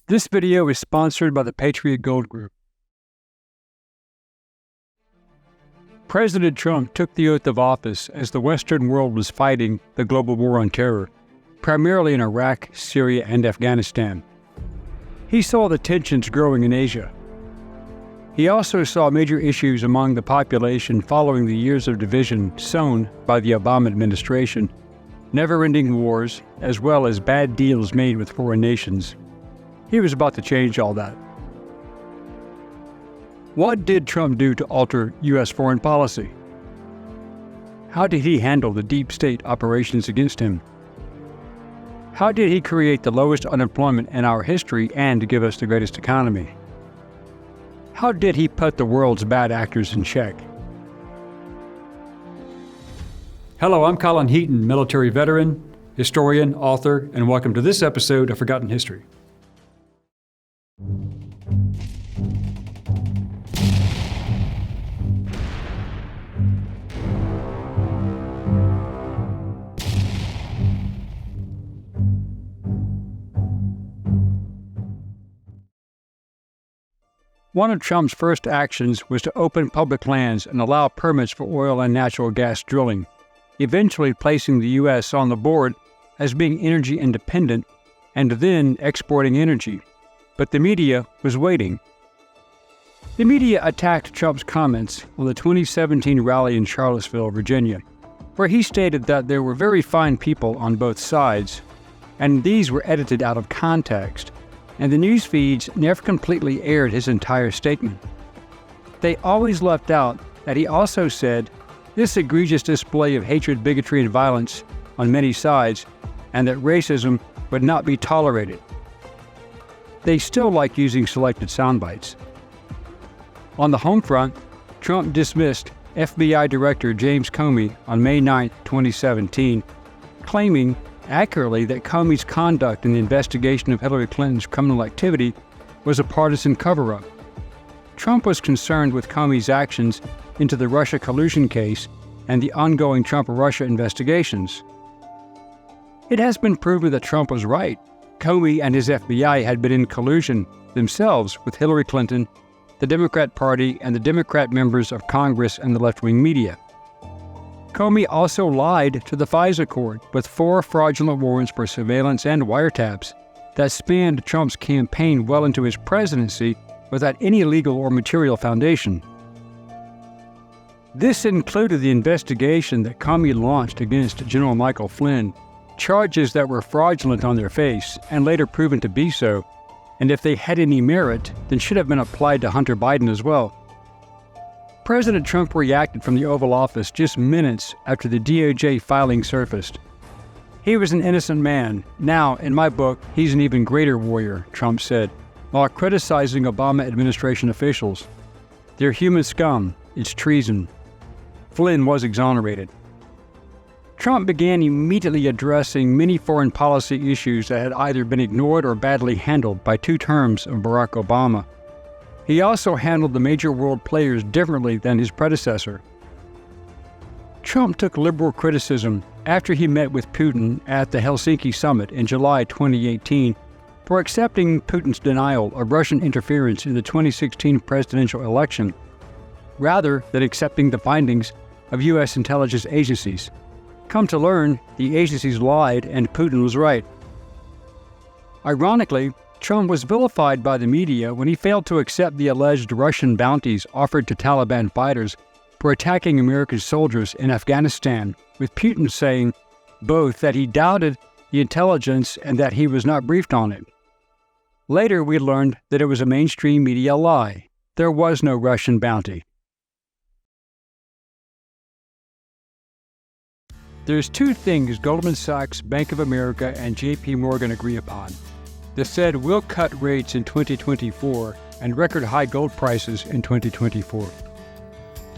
This video is sponsored by the Patriot Gold Group. President Trump took the oath of office as the Western world was fighting the global war on terror, primarily in Iraq, Syria, and Afghanistan. He saw the tensions growing in Asia. He also saw major issues among the population following the years of division sown by the Obama administration, never-ending wars, as well as bad deals made with foreign nations. He was about to change all that. What did Trump do to alter U.S. foreign policy? How did he handle the deep state operations against him? How did he create the lowest unemployment in our history and give us the greatest economy? How did he put the world's bad actors in check? Hello, I'm Colin Heaton, military veteran, historian, author, and welcome to this episode of Forgotten History. One of Trump's first actions was to open public lands and allow permits for oil and natural gas drilling, eventually placing the U.S. on the board as being energy independent and then exporting energy. But the media was waiting. The media attacked Trump's comments on the 2017 rally in Charlottesville, Virginia, where he stated that there were very fine people on both sides, and these were edited out of context, and the news feeds never completely aired his entire statement. They always left out that he also said this egregious display of hatred, bigotry, and violence on many sides, and that racism would not be tolerated. They still like using selected sound bites. On the home front, Trump dismissed FBI Director James Comey on May 9, 2017, claiming accurately that Comey's conduct in the investigation of Hillary Clinton's criminal activity was a partisan cover-up. Trump was concerned with Comey's actions into the Russia collusion case and the ongoing Trump-Russia investigations. It has been proven that Trump was right. Comey and his FBI had been in collusion themselves with Hillary Clinton, the Democrat Party, and the Democrat members of Congress and the left-wing media. Comey also lied to the FISA court with 4 fraudulent warrants for surveillance and wiretaps that spanned Trump's campaign well into his presidency without any legal or material foundation. This included the investigation that Comey launched against General Michael Flynn, charges that were fraudulent on their face and later proven to be so, and if they had any merit, then should have been applied to Hunter Biden as well. President Trump reacted from the Oval Office just minutes after the DOJ filing surfaced. He was an innocent man. Now, in my book, he's an even greater warrior, Trump said, while criticizing Obama administration officials. They're human scum. It's treason. Flynn was exonerated. Trump began immediately addressing many foreign policy issues that had either been ignored or badly handled by 2 terms of Barack Obama. He also handled the major world players differently than his predecessor. Trump took liberal criticism after he met with Putin at the Helsinki summit in July 2018 for accepting Putin's denial of Russian interference in the 2016 presidential election, rather than accepting the findings of U.S. intelligence agencies. Come to learn, the agencies lied and Putin was right. Ironically, Trump was vilified by the media when he failed to accept the alleged Russian bounties offered to Taliban fighters for attacking American soldiers in Afghanistan, with Putin saying both that he doubted the intelligence and that he was not briefed on it. Later, we learned that it was a mainstream media lie. There was no Russian bounty. There's 2 things Goldman Sachs, Bank of America, and JP Morgan agree upon. The Fed will cut rates in 2024 and record high gold prices in 2024.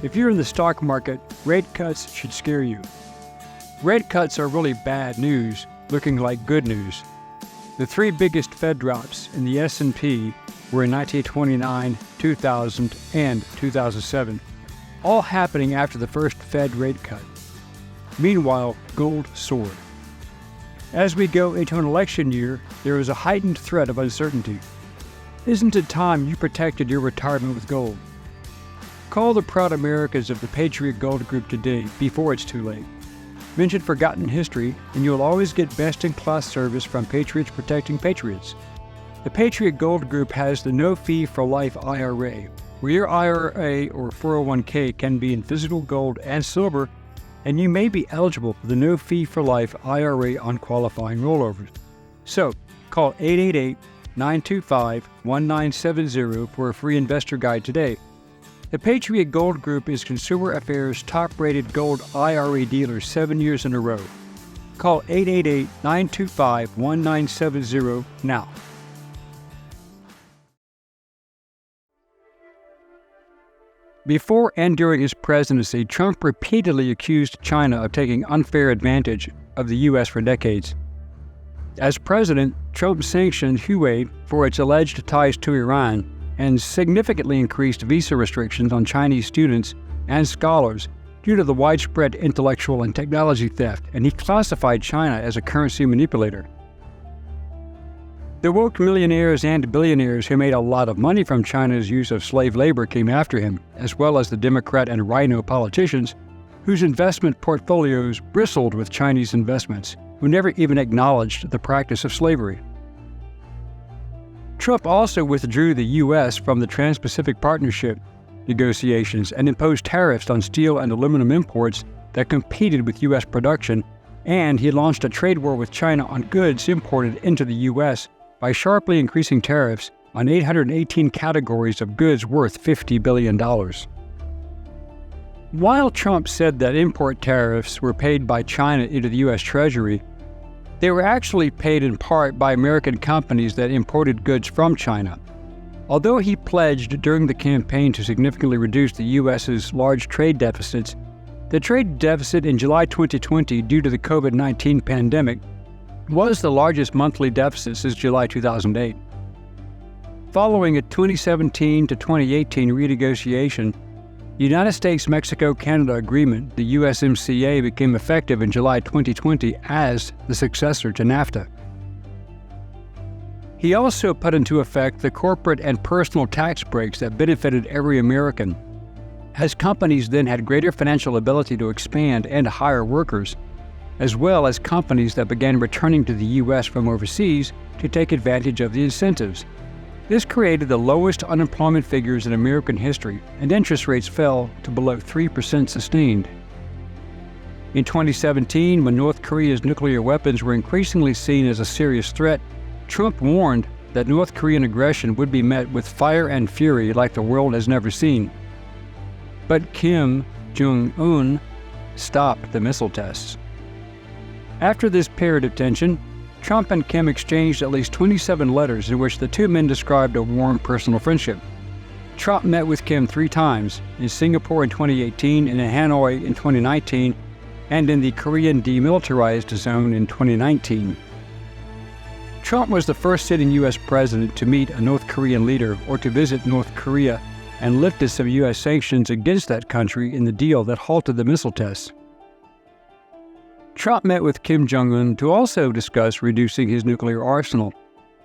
If you're in the stock market, rate cuts should scare you. Rate cuts are really bad news, looking like good news. The 3 biggest Fed drops in the S&P were in 1929, 2000, and 2007, all happening after the first Fed rate cut. Meanwhile, gold soared. As we go into an election year, there is a heightened threat of uncertainty. Isn't it time you protected your retirement with gold? Call the proud Americans of the Patriot Gold Group today before it's too late. Mention forgotten history, and you'll always get best-in-class service from Patriots protecting Patriots. The Patriot Gold Group has the no-fee-for-life IRA, where your IRA or 401k can be in physical gold and silver, and you may be eligible for the no-fee-for-life IRA on qualifying rollovers. So, call 888-925-1970 for a free investor guide today. The Patriot Gold Group is Consumer Affairs' top-rated gold IRA dealer 7 years in a row. Call 888-925-1970 now. Before and during his presidency, Trump repeatedly accused China of taking unfair advantage of the U.S. for decades. As president, Trump sanctioned Huawei for its alleged ties to Iran and significantly increased visa restrictions on Chinese students and scholars due to the widespread intellectual and technology theft, and he classified China as a currency manipulator. The woke millionaires and billionaires who made a lot of money from China's use of slave labor came after him, as well as the Democrat and Rhino politicians whose investment portfolios bristled with Chinese investments, who never even acknowledged the practice of slavery. Trump also withdrew the U.S. from the Trans-Pacific Partnership negotiations and imposed tariffs on steel and aluminum imports that competed with U.S. production, and he launched a trade war with China on goods imported into the U.S. by sharply increasing tariffs on 818 categories of goods worth $50 billion. While Trump said that import tariffs were paid by China into the U.S. Treasury, they were actually paid in part by American companies that imported goods from China. Although he pledged during the campaign to significantly reduce the U.S.'s large trade deficits, the trade deficit in July 2020 due to the COVID-19 pandemic was the largest monthly deficit since July 2008. Following a 2017 to 2018 renegotiation, the United States-Mexico-Canada Agreement, the USMCA, became effective in July 2020 as the successor to NAFTA. He also put into effect the corporate and personal tax breaks that benefited every American, as companies then had greater financial ability to expand and hire workers, as well as companies that began returning to the U.S. from overseas to take advantage of the incentives. This created the lowest unemployment figures in American history, and interest rates fell to below 3% sustained. In 2017, when North Korea's nuclear weapons were increasingly seen as a serious threat, Trump warned that North Korean aggression would be met with fire and fury like the world has never seen. But Kim Jong-un stopped the missile tests. After this period of tension, Trump and Kim exchanged at least 27 letters in which the two men described a warm personal friendship. Trump met with Kim 3 times, in Singapore in 2018, in Hanoi in 2019, and in the Korean demilitarized zone in 2019. Trump was the first sitting U.S. president to meet a North Korean leader or to visit North Korea and lifted some U.S. sanctions against that country in the deal that halted the missile tests. Trump met with Kim Jong-un to also discuss reducing his nuclear arsenal,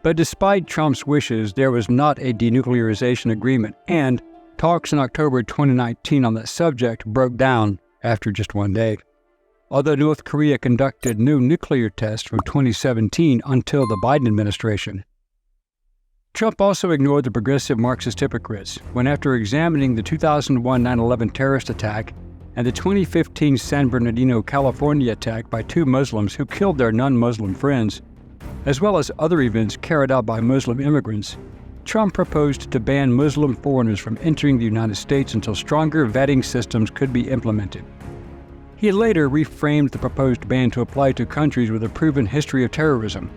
but despite Trump's wishes, there was not a denuclearization agreement, and talks in October 2019 on that subject broke down after just 1 day. Although North Korea conducted no nuclear tests from 2017 until the Biden administration. Trump also ignored the progressive Marxist hypocrites when, after examining the 2001 9/11 terrorist attack and the 2015 San Bernardino, California attack by 2 Muslims who killed their non-Muslim friends, as well as other events carried out by Muslim immigrants, Trump proposed to ban Muslim foreigners from entering the United States until stronger vetting systems could be implemented. He later reframed the proposed ban to apply to countries with a proven history of terrorism.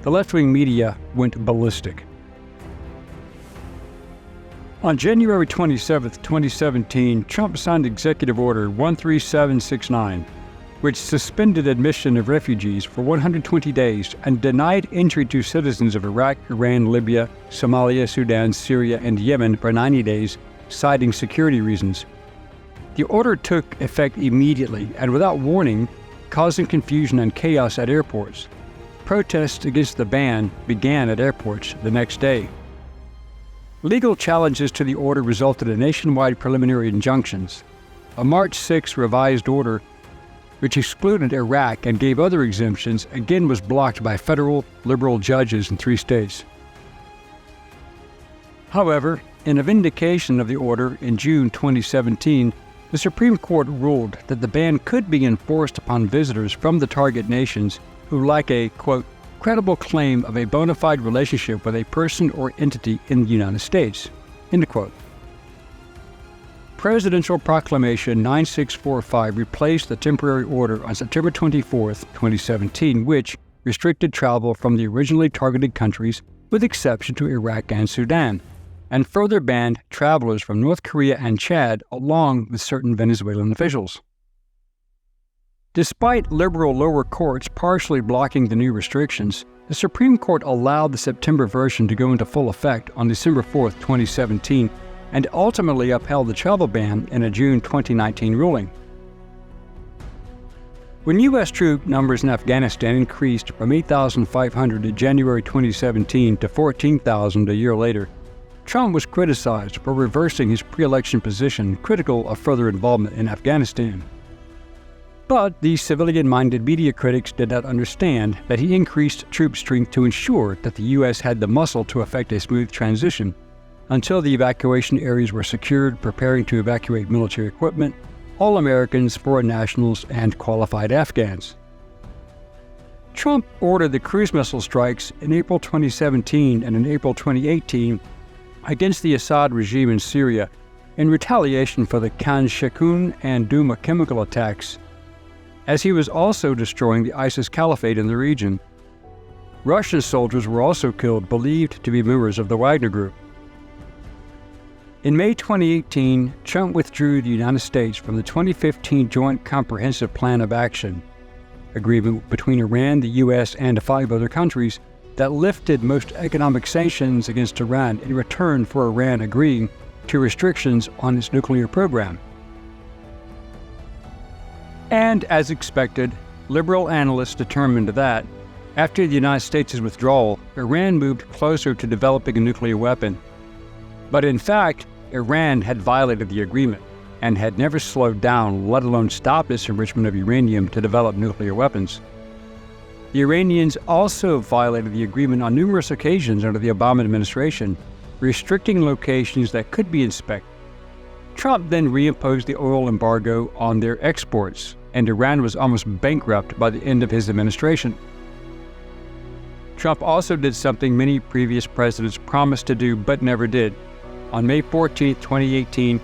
The left-wing media went ballistic. On January 27, 2017, Trump signed Executive Order 13769, which suspended admission of refugees for 120 days and denied entry to citizens of Iraq, Iran, Libya, Somalia, Sudan, Syria, and Yemen for 90 days, citing security reasons. The order took effect immediately and without warning, causing confusion and chaos at airports. Protests against the ban began at airports the next day. Legal challenges to the order resulted in nationwide preliminary injunctions. A March 6 revised order, which excluded Iraq and gave other exemptions, again was blocked by federal liberal judges in 3 states. However, in a vindication of the order in June 2017, the Supreme Court ruled that the ban could be enforced upon visitors from the target nations who lack a, quote, credible claim of a bona fide relationship with a person or entity in the United States, end quote. Presidential Proclamation 9645 replaced the temporary order on September 24, 2017, which restricted travel from the originally targeted countries with exception to Iraq and Sudan, and further banned travelers from North Korea and Chad along with certain Venezuelan officials. Despite liberal lower courts partially blocking the new restrictions, the Supreme Court allowed the September version to go into full effect on December 4, 2017, and ultimately upheld the travel ban in a June 2019 ruling. When U.S. troop numbers in Afghanistan increased from 8,500 in January 2017 to 14,000 a year later, Trump was criticized for reversing his pre-election position critical of further involvement in Afghanistan. But these civilian-minded media critics did not understand that he increased troop strength to ensure that the U.S. had the muscle to effect a smooth transition until the evacuation areas were secured, preparing to evacuate military equipment, all Americans, foreign nationals, and qualified Afghans. Trump ordered the cruise missile strikes in April 2017 and in April 2018 against the Assad regime in Syria in retaliation for the Khan Sheikhoun and Douma chemical attacks, as he was also destroying the ISIS caliphate in the region. Russian soldiers were also killed, believed to be members of the Wagner Group. In May 2018, Trump withdrew the United States from the 2015 Joint Comprehensive Plan of Action, agreement between Iran, the U.S., and 5 other countries that lifted most economic sanctions against Iran in return for Iran agreeing to restrictions on its nuclear program. And as expected, liberal analysts determined that, after the United States' withdrawal, Iran moved closer to developing a nuclear weapon. But in fact, Iran had violated the agreement and had never slowed down, let alone stopped its enrichment of uranium to develop nuclear weapons. The Iranians also violated the agreement on numerous occasions under the Obama administration, restricting locations that could be inspected. Trump then reimposed the oil embargo on their exports, and Iran was almost bankrupt by the end of his administration. Trump also did something many previous presidents promised to do but never did. On May 14, 2018,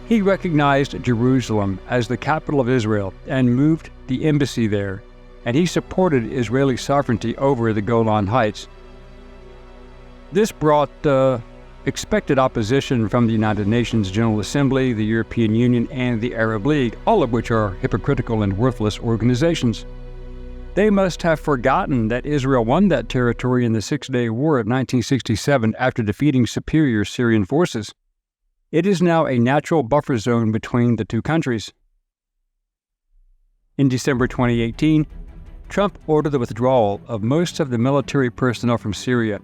he recognized Jerusalem as the capital of Israel and moved the embassy there, and he supported Israeli sovereignty over the Golan Heights. This brought expected opposition from the United Nations General Assembly, the European Union, and the Arab League, all of which are hypocritical and worthless organizations. They must have forgotten that Israel won that territory in the Six-Day War of 1967 after defeating superior Syrian forces. It is now a natural buffer zone between the two countries. In December 2018, Trump ordered the withdrawal of most of the military personnel from Syria.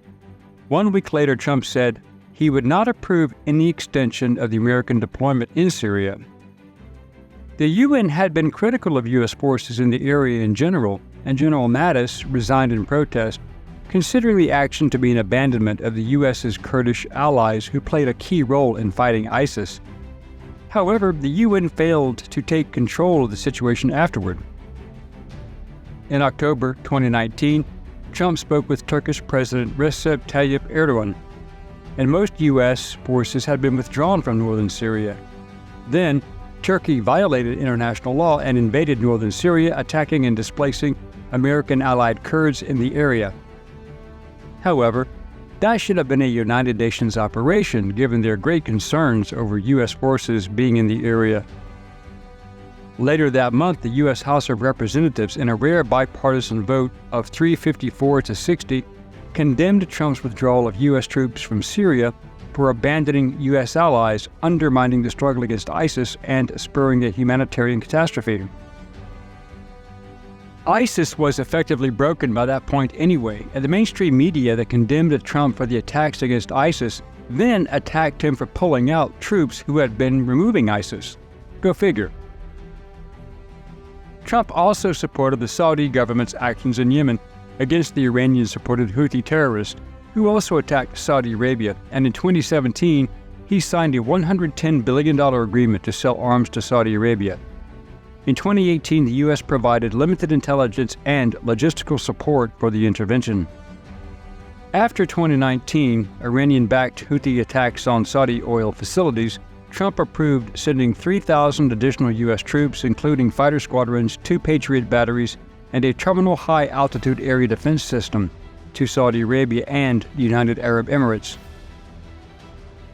1 week later, Trump said he would not approve any extension of the American deployment in Syria. The UN had been critical of U.S. forces in the area in general, and General Mattis resigned in protest, considering the action to be an abandonment of the U.S.'s Kurdish allies who played a key role in fighting ISIS. However, the UN failed to take control of the situation afterward. In October 2019, Trump spoke with Turkish President Recep Tayyip Erdogan, and most U.S. forces had been withdrawn from northern Syria. Then, Turkey violated international law and invaded northern Syria, attacking and displacing American allied Kurds in the area. However, that should have been a United Nations operation, given their great concerns over U.S. forces being in the area. Later that month, the U.S. House of Representatives, in a rare bipartisan vote of 354 to 60, condemned Trump's withdrawal of U.S. troops from Syria for abandoning U.S. allies, undermining the struggle against ISIS, and spurring a humanitarian catastrophe. ISIS was effectively broken by that point anyway, and the mainstream media that condemned Trump for the attacks against ISIS then attacked him for pulling out troops who had been removing ISIS. Go figure. Trump also supported the Saudi government's actions in Yemen against the Iranian-supported Houthi terrorists, who also attacked Saudi Arabia, and in 2017, he signed a $110 billion agreement to sell arms to Saudi Arabia. In 2018, the U.S. provided limited intelligence and logistical support for the intervention. After 2019 Iranian-backed Houthi attacks on Saudi oil facilities, Trump approved sending 3,000 additional U.S. troops, including fighter squadrons, 2 Patriot batteries, and a terminal high-altitude area defense system, to Saudi Arabia and the United Arab Emirates.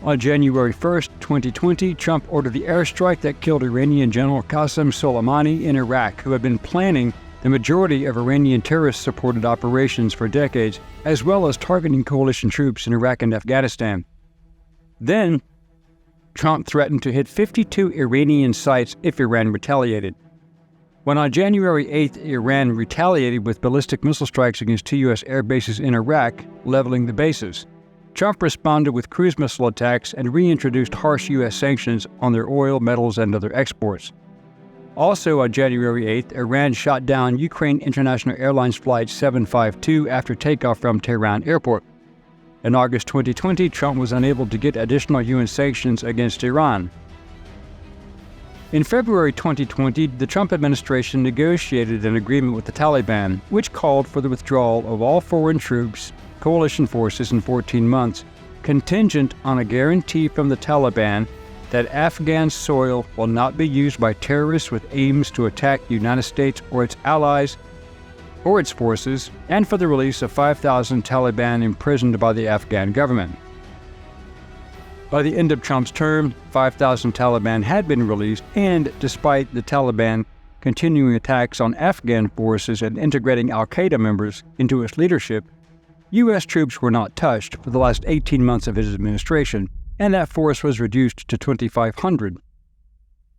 On January 1, 2020, Trump ordered the airstrike that killed Iranian General Qasem Soleimani in Iraq, who had been planning the majority of Iranian terrorist-supported operations for decades, as well as targeting coalition troops in Iraq and Afghanistan. Then, Trump threatened to hit 52 Iranian sites if Iran retaliated. When on January 8th, Iran retaliated with ballistic missile strikes against 2 U.S. air bases in Iraq, leveling the bases, Trump responded with cruise missile attacks and reintroduced harsh U.S. sanctions on their oil, metals, and other exports. Also on January 8th, Iran shot down Ukraine International Airlines Flight 752 after takeoff from Tehran Airport. In August 2020, Trump was unable to get additional UN sanctions against Iran. In February 2020, the Trump administration negotiated an agreement with the Taliban, which called for the withdrawal of all foreign troops, coalition forces in 14 months, contingent on a guarantee from the Taliban that Afghan soil will not be used by terrorists with aims to attack the United States or its allies or its forces, and for the release of 5,000 Taliban imprisoned by the Afghan government. By the end of Trump's term, 5,000 Taliban had been released, and despite the Taliban continuing attacks on Afghan forces and integrating al-Qaeda members into its leadership, U.S. troops were not touched for the last 18 months of his administration, and that force was reduced to 2,500.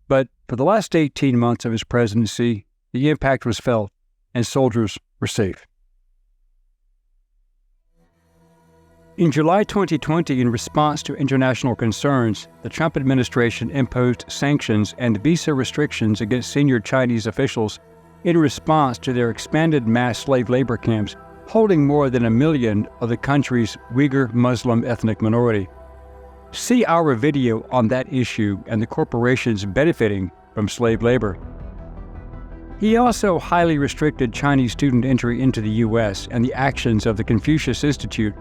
But for the last 18 months of his presidency, the impact was felt, and soldiers were safe. In July 2020, in response to international concerns, the Trump administration imposed sanctions and visa restrictions against senior Chinese officials in response to their expanded mass slave labor camps, holding more than 1 million of the country's Uyghur Muslim ethnic minority. See our video on that issue and the corporations benefiting from slave labor. He also highly restricted Chinese student entry into the U.S. and the actions of the Confucius Institute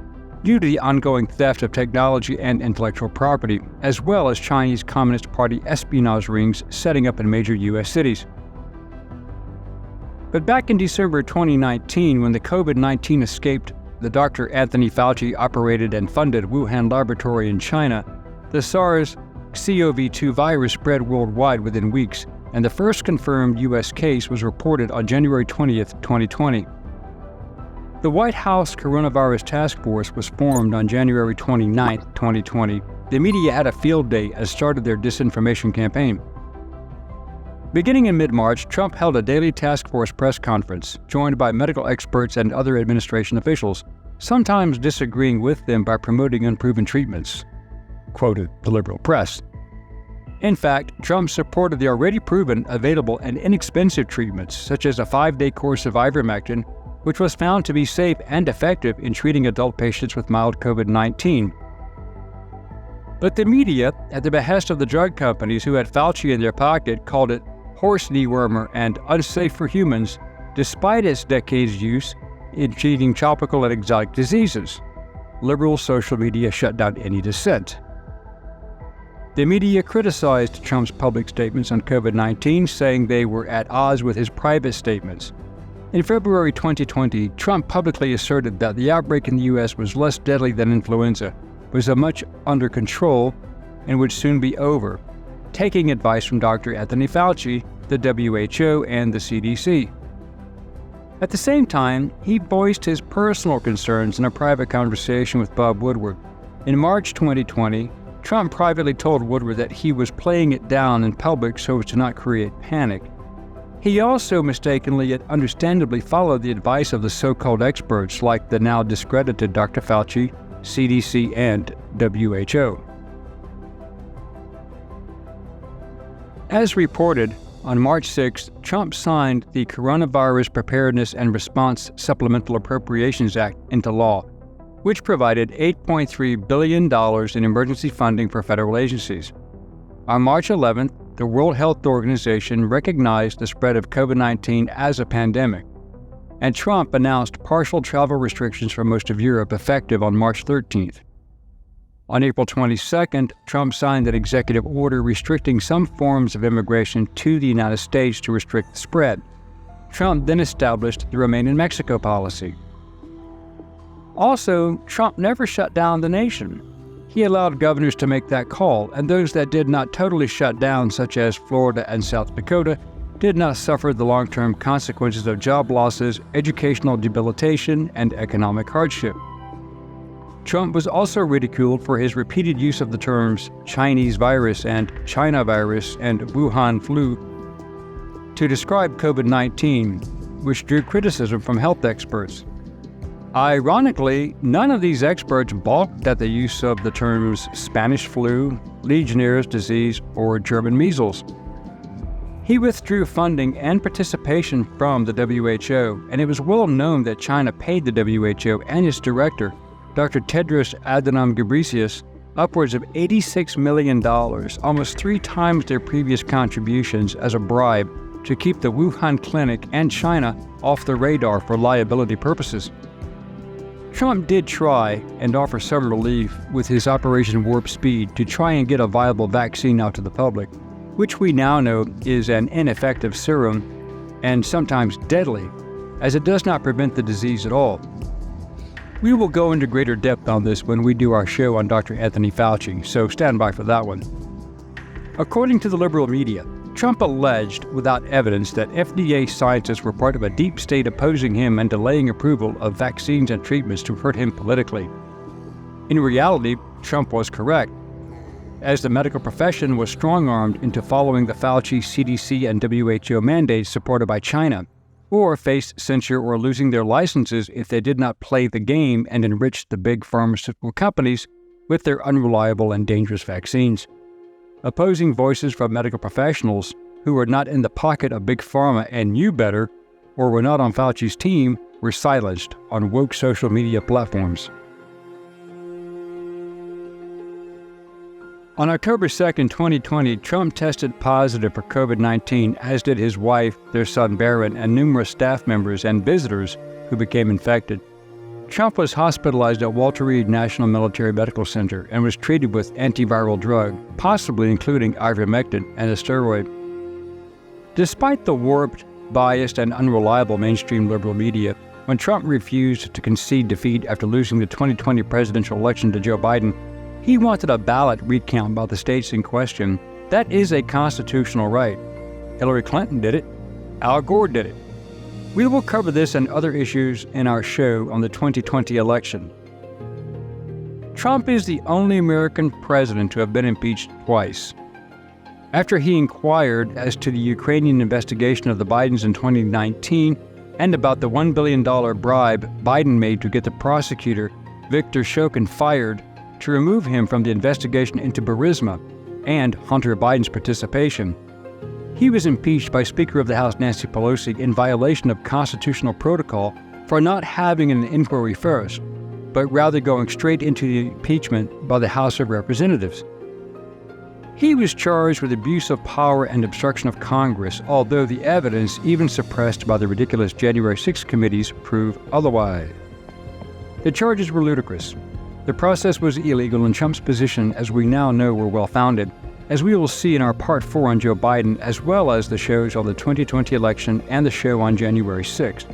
due to the ongoing theft of technology and intellectual property, as well as Chinese Communist Party espionage rings setting up in major U.S. cities. But back in December 2019, when the COVID-19 escaped the Dr. Anthony Fauci operated and funded Wuhan laboratory in China, the SARS-CoV-2 virus spread worldwide within weeks, and the first confirmed U.S. case was reported on January 20th, 2020. The White House Coronavirus Task Force was formed on January 29th, 2020. The media had a field day and started their disinformation campaign. Beginning in mid-March, Trump held a daily task force press conference, joined by medical experts and other administration officials, sometimes disagreeing with them by promoting unproven treatments, quoted the liberal press. In fact, Trump supported the already proven, available, and inexpensive treatments, such as a 5-day course of ivermectin, which was found to be safe and effective in treating adult patients with mild COVID-19. But the media, at the behest of the drug companies who had Fauci in their pocket, called it horse dewormer and unsafe for humans, despite its decades' use in treating tropical and exotic diseases. Liberal social media shut down any dissent. The media criticized Trump's public statements on COVID-19, saying they were at odds with his private statements. In February 2020, Trump publicly asserted that the outbreak in the U.S. was less deadly than influenza, was much under control, and would soon be over, taking advice from Dr. Anthony Fauci, the WHO, and the CDC. At the same time, he voiced his personal concerns in a private conversation with Bob Woodward. In March 2020, Trump privately told Woodward that he was playing it down in public so as to not create panic. He also mistakenly yet understandably followed the advice of the so-called experts like the now discredited Dr. Fauci, CDC, and WHO. As reported, on March 6, Trump signed the Coronavirus Preparedness and Response Supplemental Appropriations Act into law, which provided $8.3 billion in emergency funding for federal agencies. On March 11th, the World Health Organization recognized the spread of COVID-19 as a pandemic, and Trump announced partial travel restrictions for most of Europe effective on March 13th. On April 22nd, Trump signed an executive order restricting some forms of immigration to the United States to restrict the spread. Trump then established the Remain in Mexico policy. Also, Trump never shut down the nation. He allowed governors to make that call, and those that did not totally shut down, such as Florida and South Dakota, did not suffer the long-term consequences of job losses, educational debilitation, and economic hardship. Trump was also ridiculed for his repeated use of the terms Chinese virus and China virus and Wuhan flu to describe COVID-19, which drew criticism from health experts. Ironically, none of these experts balked at the use of the terms Spanish flu, Legionnaire's disease, or German measles. He withdrew funding and participation from the WHO, and it was well known that China paid the WHO and its director, Dr. Tedros Adhanom Ghebreyesus, upwards of $86 million, almost 3 times their previous contributions, as a bribe to keep the Wuhan clinic and China off the radar for liability purposes. Trump did try and offer some relief with his Operation Warp Speed to try and get a viable vaccine out to the public, which we now know is an ineffective serum and sometimes deadly, as it does not prevent the disease at all. We will go into greater depth on this when we do our show on Dr. Anthony Fauci, so stand by for that one. According to the liberal media, Trump alleged without evidence that FDA scientists were part of a deep state opposing him and delaying approval of vaccines and treatments to hurt him politically. In reality, Trump was correct, as the medical profession was strong-armed into following the Fauci, CDC, and WHO mandates supported by China, or faced censure or losing their licenses if they did not play the game and enrich the big pharmaceutical companies with their unreliable and dangerous vaccines. Opposing voices from medical professionals who were not in the pocket of Big Pharma and knew better, or were not on Fauci's team, were silenced on woke social media platforms. On October 2, 2020, Trump tested positive for COVID-19, as did his wife, their son Barron, and numerous staff members and visitors who became infected. Trump was hospitalized at Walter Reed National Military Medical Center and was treated with antiviral drug, possibly including ivermectin and a steroid. Despite the warped, biased, and unreliable mainstream liberal media, when Trump refused to concede defeat after losing the 2020 presidential election to Joe Biden, he wanted a ballot recount by the states in question. That is a constitutional right. Hillary Clinton did it. Al Gore did it. We will cover this and other issues in our show on the 2020 election. Trump is the only American president to have been impeached twice. After he inquired as to the Ukrainian investigation of the Bidens in 2019 and about the $1 billion bribe Biden made to get the prosecutor, Victor Shokin, fired, to remove him from the investigation into Burisma and Hunter Biden's participation. He was impeached by Speaker of the House Nancy Pelosi in violation of constitutional protocol for not having an inquiry first, but rather going straight into the impeachment by the House of Representatives. He was charged with abuse of power and obstruction of Congress, although the evidence, even suppressed by the ridiculous January 6 committees, proved otherwise. The charges were ludicrous. The process was illegal, and Trump's position, as we now know, were well-founded, as we will see in our Part 4 on Joe Biden, as well as the shows on the 2020 election and the show on January 6th.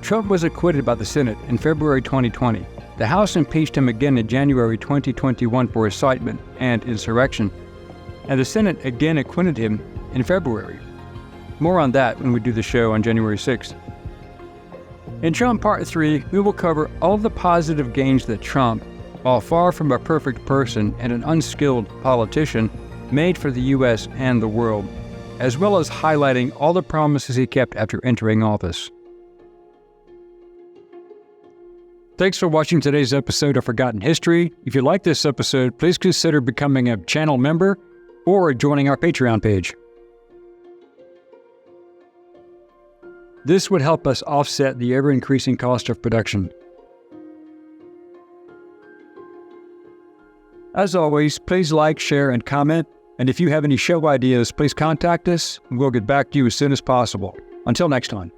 Trump was acquitted by the Senate in February 2020. The House impeached him again in January 2021 for incitement and insurrection, and the Senate again acquitted him in February. More on that when we do the show on January 6th. In Trump Part 3, we will cover all the positive gains that Trump, while far from a perfect person and an unskilled politician, made for the U.S. and the world, as well as highlighting all the promises he kept after entering office. Thanks for watching today's episode of Forgotten History. If you like this episode, please consider becoming a channel member or joining our Patreon page. This would help us offset the ever-increasing cost of production. As always, please like, share, and comment. And if you have any show ideas, please contact us, and we'll get back to you as soon as possible. Until next time.